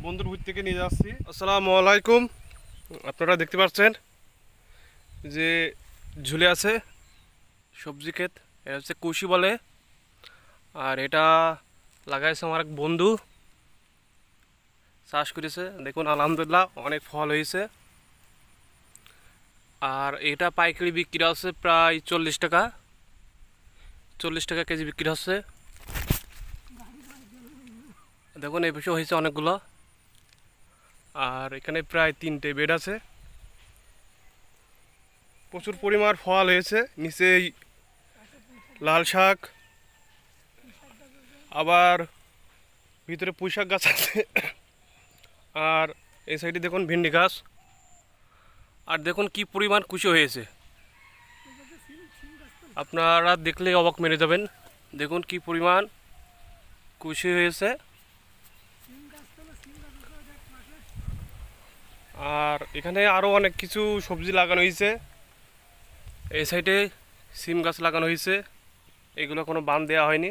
বন্ধুর ভূত থেকে নিয়ে যাচ্ছি। আসসালামু আলাইকুম। আপনারা দেখতে পাচ্ছেন যে ঝুলে আছে সবজি ক্ষেত, এটা হচ্ছে কুশি বলে। আর এটা লাগাইছে আমার এক বন্ধু, চাষ করেছে। দেখুন আলহামদুলিল্লাহ অনেক ফল হয়েছে। আর এটা পাইকারি বিক্রি হচ্ছে প্রায় 40 টাকা, 40 টাকা কেজি বিক্রি হচ্ছে। দেখুন এই পাশে হয়েছে অনেকগুলো। আর এখানে প্রায় 3টে বেড আছে, প্রচুর পরিমাণ ফল হয়েছে। নিচেই লাল শাক, আবার ভিতরে পুঁই শাক গাছ আছে। আর এই সাইডে দেখুন ভেন্ডি গাছ। আর দেখুন কি পরিমাণ কুশি হয়েছে, আপনারা দেখলে অবাক মেরে যাবেন। দেখুন কি পরিমাণ কুশি হয়েছে। আর এখানে আরও অনেক কিছু সবজি লাগানো হয়েছে। এই সাইডে সিম গাছ লাগানো হয়েছে, এগুলো কোনো বান দেওয়া হয়নি।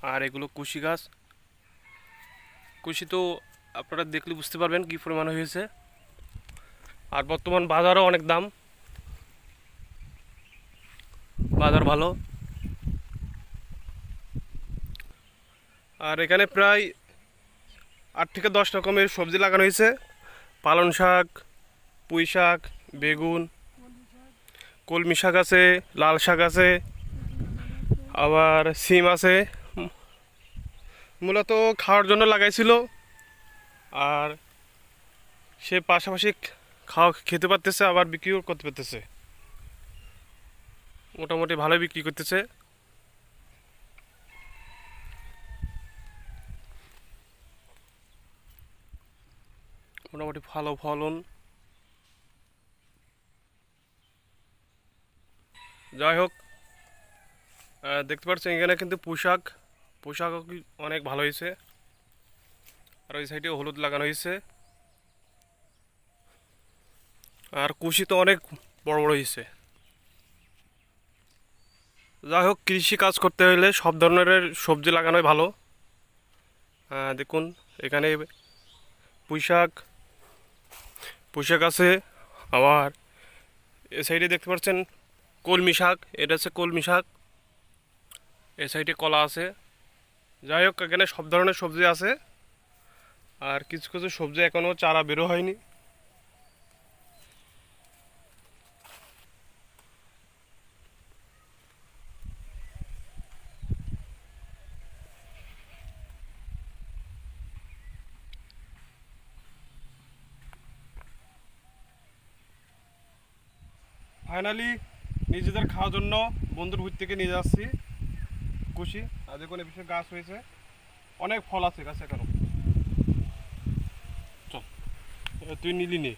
আর এগুলো কুশি গাছ। কুশি তো আপনারা দেখলে বুঝতে পারবেন কী পরিমাণ হয়েছে। আর বর্তমান বাজারও অনেক দাম, বাজার ভালো। আর এখানে প্রায় 8 থেকে 10 রকমের সবজি লাগানো হয়েছে। পালং শাক, পুঁই শাক, বেগুন, কলমি শাক আছে, লাল শাক আছে, আবার সিম আছে। মূলত খাওয়ার জন্য লাগাইছিল, আর সে পাশাপাশি খেতে পারতেছে, আবার বিক্রিও করতে পারতেছে। মোটামুটি ভালোই বিক্রি করতেছে। মোটামুটি ভালো ফলন। যাই হোক, দেখতে পাচ্ছেন এখানে কিন্তু পোশাক অনেক ভালো হয়েছে। আর ওই সাইডে হলুদ লাগানো হয়েছে। আর কুশি তো অনেক বড় বড় হয়েছে। যাই হোক, কৃষি কাজ করতে হলে সব ধরনের সবজি লাগানোই ভালো। দেখুন এখানে পুঁইশাক আছে। আবার এ সাইডে দেখতে পাচ্ছেন কলমি শাক, এটা হচ্ছে কলমি শাক। এ সাইডে কলা আছে। যাই হোক, এখানে সব ধরনের সবজি আছে। আর কিছু কিছু সবজি এখনও চারা বেরো হয়নি। ফাইনালি নিজেদের খাওয়ার জন্য বন্ধুর ভূত থেকে নিয়ে যাচ্ছি কুশি। আর দেখুন এই বিষয়ে গাছ হয়েছে, অনেক ফল আছে গাছে এখনো। চল, তুই নিলি নে।